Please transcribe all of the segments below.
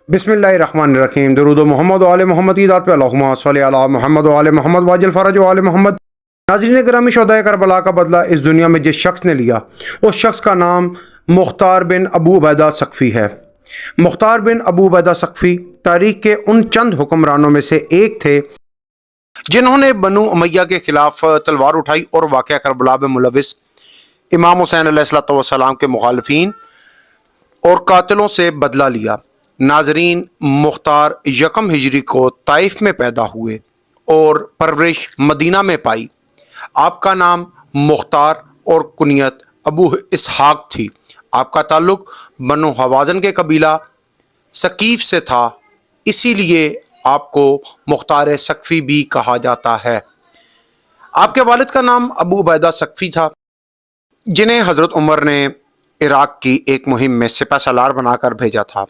बिस्मिल्लाहिर्रहमानिर्रहीम। दरूद मोहम्मद व आले मोहम्मद की ज़ात पे अल्लाहुम्मा सल्लि अला मोहम्मद व आले मोहम्मद वाजिल फ़रज व आले मोहम्मद। नाज़रीन गिरामी, शोहदाए करबला का बदला इस दुनिया में जिस शख्स ने लिया, उस शख्स का नाम मुख्तार बिन अबू उबैदा सकफ़ी है। मुख्तार बिन अबू उबैदा सकफ़ी तारीख़ के उन चंद हुक्मरानों में से एक थे जिन्होंने बनु उमैया के खिलाफ तलवार उठाई और वाक़या करबला में मुलविस इमाम हुसैन अलैहिस्सलाम के मुखालिफिन और कातिलों से बदला लिया। नाजरीन, मुख्तार यकम हिजरी को ताइफ में पैदा हुए और परवरिश मदीना में पाई। आपका नाम मुख्तार और कुनियत अबू इसहाक थी। आपका ताल्लुक बनु हवाज़न के कबीला सकीफ़ से था, इसीलिए आपको मुख्तार सकफ़ी भी कहा जाता है। आपके वालिद का नाम अबू उबैदा सकफ़ी था, जिन्हें हज़रत उमर ने इराक़ की एक मुहिम में सिपह सालार बनाकर भेजा था,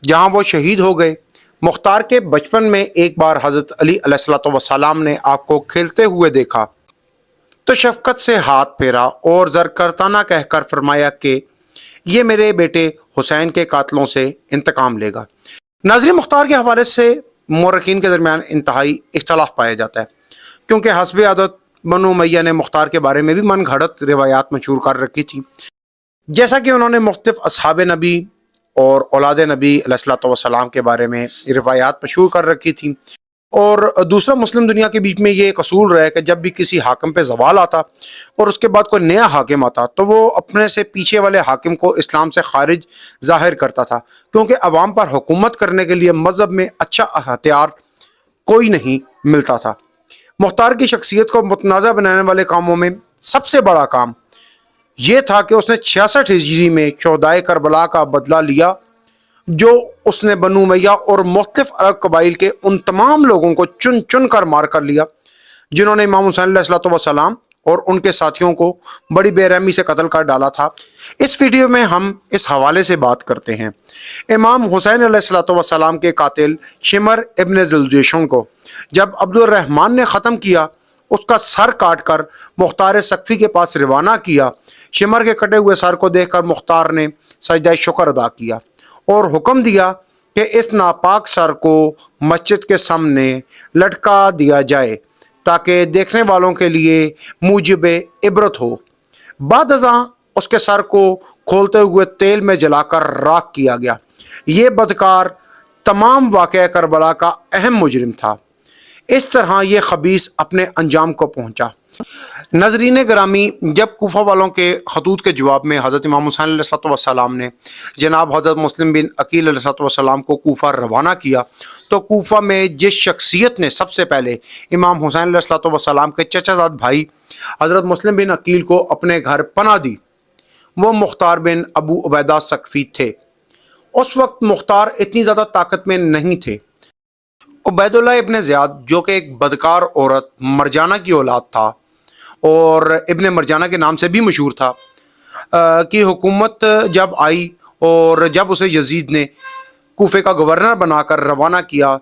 जहां वो शहीद हो गए। मुख्तार के बचपन में एक बार हज़रत अली अलैहिस्सलाम ने आपको खेलते हुए देखा तो शफ़क़त से हाथ फेरा और ज़रकरताना कहकर फरमाया कि ये मेरे बेटे हुसैन के कातलों से इंतकाम लेगा। नाज़रीन, मुख्तार के हवाले से मौरखीन के दरमियान इंतहाई इख्तलाफ पाया जाता है, क्योंकि हस्ब आदत बनु उमैया ने मुख्तार के बारे में भी मन घड़त रिवायात मशहूर कर रखी थी, जैसा कि उन्होंने मुख्तलिफ असहाब नबी और औलाद नबी अलैहिस्सलाम के बारे में रिवायात मशहूर कर रखी थी। और दूसरा, मुस्लिम दुनिया के बीच में ये एक असूल रहा है कि जब भी किसी हाकिम पे ज़वाल आता और उसके बाद कोई नया हाकिम आता तो वो अपने से पीछे वाले हाकिम को इस्लाम से खारिज ज़ाहिर करता था, क्योंकि अवाम पर हुकूमत करने के लिए मज़हब में अच्छा हथियार कोई नहीं मिलता था। मुख्तार की शख्सियत को मुतनाज़ा बनाने वाले कामों में सबसे बड़ा काम ये था कि उसने 66 हिजरी में शोहदाए करबला का बदला लिया, जो उसने बनु उमैया और मुख्तलिफ अरब कबाइल के उन तमाम लोगों को चुन चुन कर मार कर लिया जिन्होंने इमाम हुसैन अलैहिस्सलाम और उनके साथियों को बड़ी बेरहमी से कत्ल कर डाला था। इस वीडियो में हम इस हवाले से बात करते हैं। इमाम हुसैन अलैहिस्सलाम के कातिल शिमर इब्न जुल्जशुन को जब अब्दुर्रहमान ने ख़त्म किया, उसका सर काट कर मुख्तार सकफ़ी के पास रवाना किया। शिमर के कटे हुए सर को देखकर मुख्तार ने सजदा शुक्र अदा किया और हुक्म दिया कि इस नापाक सर को मस्जिद के सामने लटका दिया जाए, ताकि देखने वालों के लिए मूजिब इबरत हो। बाद अज़ां उसके सर को खोलते हुए तेल में जलाकर राख किया गया। ये बदकार तमाम वाक़या करबला का अहम मुजरिम था। इस तरह ये खबीस अपने अंजाम को पहुँचा। नजरीन ग्रामी, जब कूफा वालों के खतूत के जवाब में हज़रत इमाम हुसैन अलैहिस्सलाम ने जनाब हज़रत मुस्लिम बिन अकील अलैहिस्सलाम को कूफा रवाना किया, तो कूफा में जिस शख्सियत ने सबसे पहले इमाम हुसैन अलैहिस्सलाम के चचाजाद भाई हज़रत मुस्लिम बिन अकील को अपने घर पनाह दी, वो मुख्तार बिन अबू उबैदा सकफ़ी थे। उस वक्त मुख्तार इतनी ज़्यादा ताकत में नहीं थे। उबैदुल्लाह इब्न ज़ियाद, जो कि एक बदकार औरत मरजाना की औलाद था और इब्न मरजाना के नाम से भी मशहूर था, की हुकूमत जब आई और जब उसे यजीद ने कूफे का गवर्नर बनाकर रवाना किया,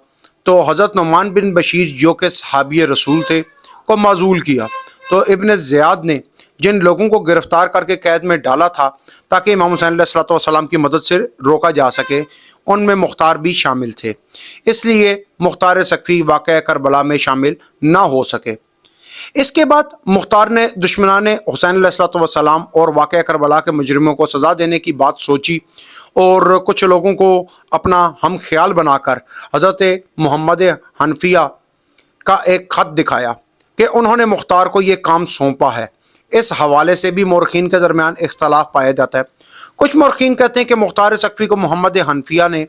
तो हज़रत नुमान बिन बशीर, जो कि सहाबी रसूल थे, को माजूल किया। तो इब्न ज़ियाद ने जिन लोगों को गिरफ़्तार करके कैद में डाला था ताकि इमाम हुसैन अलैहिस्सलाम की मदद से रोका जा सके, उनमें मुख्तार भी शामिल थे। इसलिए मुख्तार सकफ़ी वाक़या करबला में शामिल ना हो सके। इसके बाद मुख्तार ने दुश्मनाने हुसैन अलैहिस्सलाम और वाक़या करबला के मुजरिमों को सज़ा देने की बात सोची और कुछ लोगों को अपना हम ख्याल बनाकर हज़रत मोहम्मद हनफिया का एक ख़त दिखाया कि उन्होंने मुख्तार को ये काम सौंपा है। इस हवाले से भी मौरखीन के दरमियान इख्तलाफ पाया जाता है। कुछ मौरखीन कहते हैं कि मुख्तार सकफ़ी को मोहम्मद हनफिया ने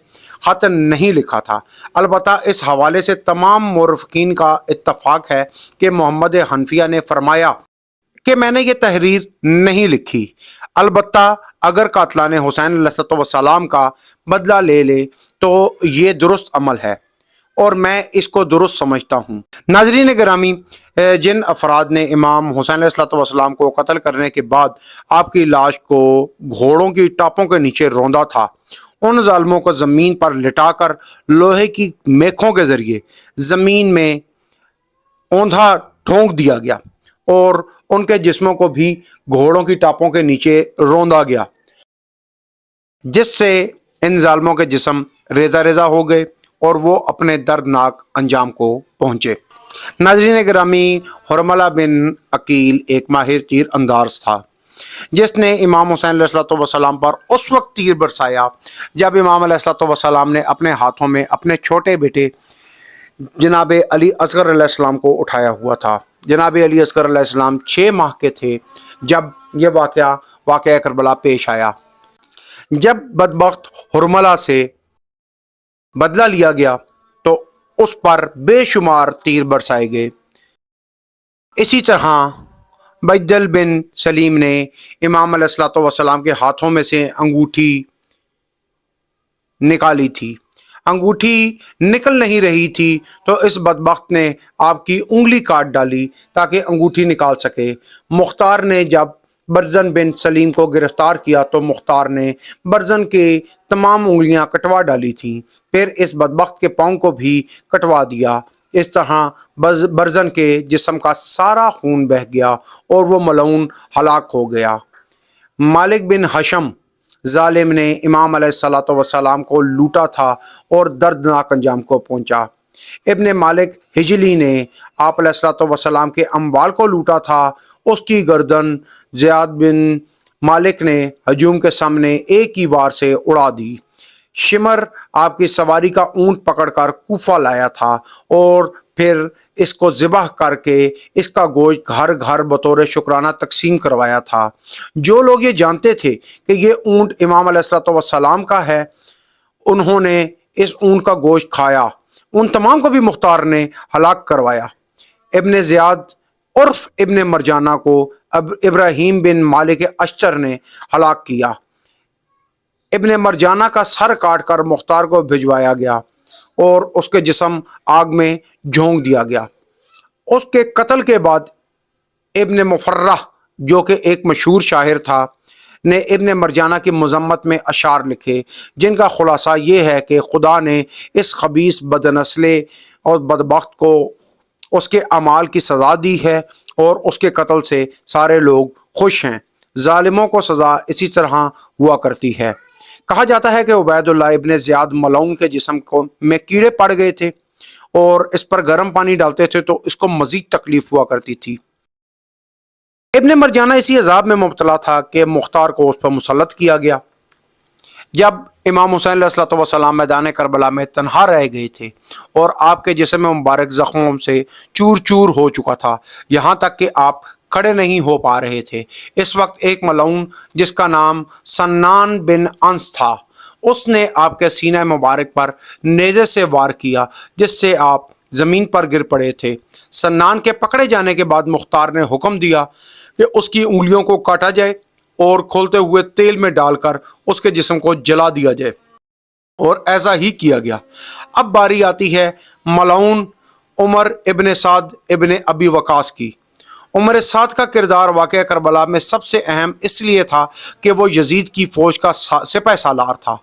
ख़त नहीं लिखा था। अलबत्ता इस हवाले से तमाम मौरखीन का इत्तफ़ाक़ है कि मोहम्मद हनफिया ने फरमाया कि मैंने ये तहरीर नहीं लिखी। अलबत्ता अगर कातलाने हुसैन अलैहिस्सलाम का बदला ले ले तो ये दुरुस्त अमल है और मैं इसको दुरुस्त समझता हूँ। नाज़रीन गिरामी, जिन अफराद ने इमाम हुसैन अलैहिस्सलाम को कत्ल करने के बाद आपकी लाश को घोड़ों की टापों के नीचे रौंदा था, उन ज़ालिमों को ज़मीन पर लिटाकर लोहे की मेखों के ज़रिए ज़मीन में औंधा ठोंक दिया गया और उनके जिस्मों को भी घोड़ों की टापों के नीचे रौंदा गया, जिससे ان ظالموں کے جسم ریزہ ریزہ ہو گئے اور وہ اپنے دردناک انجام کو پہنچے۔ ناظرین گرامی، حرملہ بن عقیل ایک ماہر تیر انداز تھا جس نے امام حسین علیہ الصلوۃ والسلام پر اس وقت تیر برسایا جب امام علیہ الصلوۃ والسلام نے اپنے ہاتھوں میں اپنے چھوٹے بیٹے جناب علی اصغر علیہ السلام کو اٹھایا ہوا تھا۔ جناب علی اصغر علیہ السلام 6 ماہ کے تھے جب یہ واقعہ کربلا پیش آیا، جب بدبخت حرملہ سے بدلہ لیا گیا تو اس پر بے شمار تیر برسائے گئے۔ اسی طرح بجدل بن سلیم نے امام علیہ الصلوۃ والسلام کے ہاتھوں میں سے انگوٹھی نکالی تھی۔ انگوٹھی نکل نہیں رہی تھی تو اس بدبخت نے آپ کی انگلی کاٹ ڈالی تاکہ انگوٹھی نکال سکے۔ مختار نے جب برزن بن سلیم کو گرفتار کیا تو مختار نے برزن کے تمام انگلیاں کٹوا ڈالی تھیں، پھر اس بدبخت کے پاؤں کو بھی کٹوا دیا۔ اس طرح برزن کے جسم کا سارا خون بہہ گیا اور وہ ملعون ہلاک ہو گیا۔ مالک بن حشم ظالم نے امام علیہ الصلوۃ والسلام کو لوٹا تھا اور دردناک انجام کو پہنچا۔ ابن مالک ہجلی نے آپ علیہ الصلوۃ والسلام کے اموال کو لوٹا تھا۔ اس کی گردن زیاد بن مالک نے ہجوم کے سامنے ایک ہی وار سے اڑا دی۔ شمر آپ کی سواری کا اونٹ پکڑ کر کوفہ لایا تھا اور پھر اس کو ذبح کر کے اس کا گوشت گھر گھر بطور شکرانہ تقسیم کروایا تھا۔ جو لوگ یہ جانتے تھے کہ یہ اونٹ امام علیہ الصلوۃ والسلام کا ہے، انہوں نے اس اونٹ کا گوشت کھایا۔ ان تمام کو بھی مختار نے ہلاک کروایا۔ ابن زیاد عرف ابن مرجانہ کو ابراہیم بن مالک اشتر نے ہلاک کیا۔ ابن مرجانہ کا سر کاٹ کر مختار کو بھجوایا گیا اور اس کے جسم آگ میں جھونک دیا گیا۔ اس کے قتل کے بعد ابن مفرح جو کہ ایک مشہور شاعر تھا نے ابن مرجانہ کی مذمت میں اشعار لکھے جن کا خلاصہ یہ ہے کہ خدا نے اس خبیث بدنسلے اور بدبخت کو اس کے اعمال کی سزا دی ہے اور اس کے قتل سے سارے لوگ خوش ہیں۔ ظالموں کو سزا اسی طرح ہوا کرتی ہے۔ کہا جاتا ہے کہ عبید اللہ ابن زیاد ملعون کے جسم میں کیڑے پڑ گئے تھے اور اس پر گرم پانی ڈالتے تھے تو اس کو مزید تکلیف ہوا کرتی تھی۔ ابن مرجانہ اسی عذاب میں مبتلا تھا کہ مختار کو اس پر مسلط کیا گیا۔ جب امام حسین علیہ الصلوۃ والسلام میدان کربلا میں تنہا رہ گئے تھے اور آپ کے جسم مبارک زخموں سے چور چور ہو چکا تھا، یہاں تک کہ آپ کھڑے نہیں ہو پا رہے تھے، اس وقت ایک ملعون جس کا نام سنان بن انس تھا، اس نے آپ کے سینہ مبارک پر نیزے سے وار کیا جس سے آپ زمین پر گر پڑے تھے۔ سنان کے پکڑے جانے کے بعد مختار نے حکم دیا کہ اس کی انگلیوں کو کاٹا جائے اور کھولتے ہوئے تیل میں ڈال کر اس کے جسم کو جلا دیا جائے، اور ایسا ہی کیا گیا۔ اب باری آتی ہے ملعون عمر ابن سعد ابن ابی وقاص کی۔ عمر سعد کا کردار واقعہ کربلا میں سب سے اہم اس لیے تھا کہ وہ یزید کی فوج کا سپہ سالار تھا۔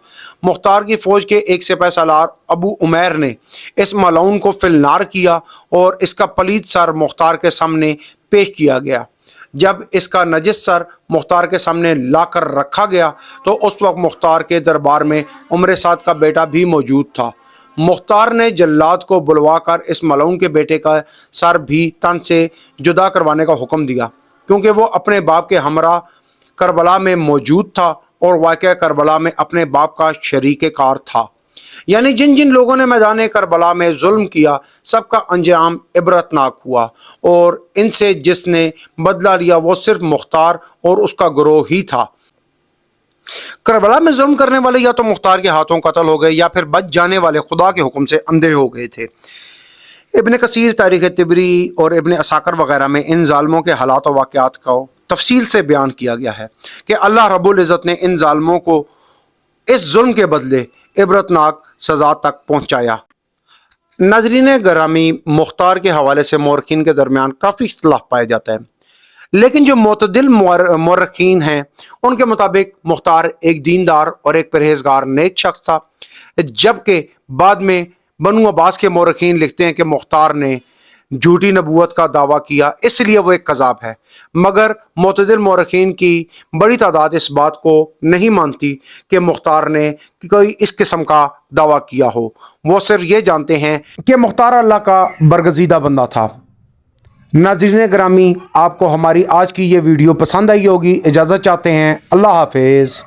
مختار کی فوج کے ایک سپہ سالار ابو عمیر نے اس ملعون کو فی النار کیا اور اس کا پلید سر مختار کے سامنے پیش کیا گیا۔ جب اس کا نجس سر مختار کے سامنے لا کر رکھا گیا تو اس وقت مختار کے دربار میں عمر سعد کا بیٹا بھی موجود تھا۔ مختار نے جلاد کو بلوا کر اس ملعون کے بیٹے کا سر بھی تن سے جدا کروانے کا حکم دیا، کیونکہ وہ اپنے باپ کے ہمراہ کربلا میں موجود تھا اور واقعہ کربلا میں اپنے باپ کا شریک کار تھا۔ یعنی جن جن لوگوں نے میدان کربلا میں ظلم کیا سب کا انجام عبرتناک ہوا، اور ان سے جس نے بدلہ لیا وہ صرف مختار اور اس کا گروہ ہی تھا۔ کربلا میں ظلم کرنے والے یا تو مختار کے ہاتھوں قتل ہو گئے یا پھر بچ جانے والے خدا کے حکم سے اندھے ہو گئے تھے۔ ابن کثیر، تاریخ طبری اور ابن عساکر وغیرہ میں ان ظالموں کے حالات و واقعات کو تفصیل سے بیان کیا گیا ہے کہ اللہ رب العزت نے ان ظالموں کو اس ظلم کے بدلے عبرتناک سزا تک پہنچایا۔ ناظرین گرامی، مختار کے حوالے سے مورخین کے درمیان کافی اختلاف پایا جاتا ہے، لیکن جو معتدل مورخین ہیں ان کے مطابق مختار ایک دیندار اور ایک پرہیزگار نیک شخص تھا، جبکہ بعد میں بنو عباس کے مورخین لکھتے ہیں کہ مختار نے جھوٹی نبوت کا دعویٰ کیا، اس لیے وہ ایک کذاب ہے۔ مگر معتدل مورخین کی بڑی تعداد اس بات کو نہیں مانتی کہ مختار نے کوئی اس قسم کا دعویٰ کیا ہو۔ وہ صرف یہ جانتے ہیں کہ مختار اللہ کا برگزیدہ بندہ تھا۔ ناظرین گرامی، آپ کو ہماری آج کی یہ ویڈیو پسند آئی ہوگی۔ اجازت چاہتے ہیں، اللہ حافظ۔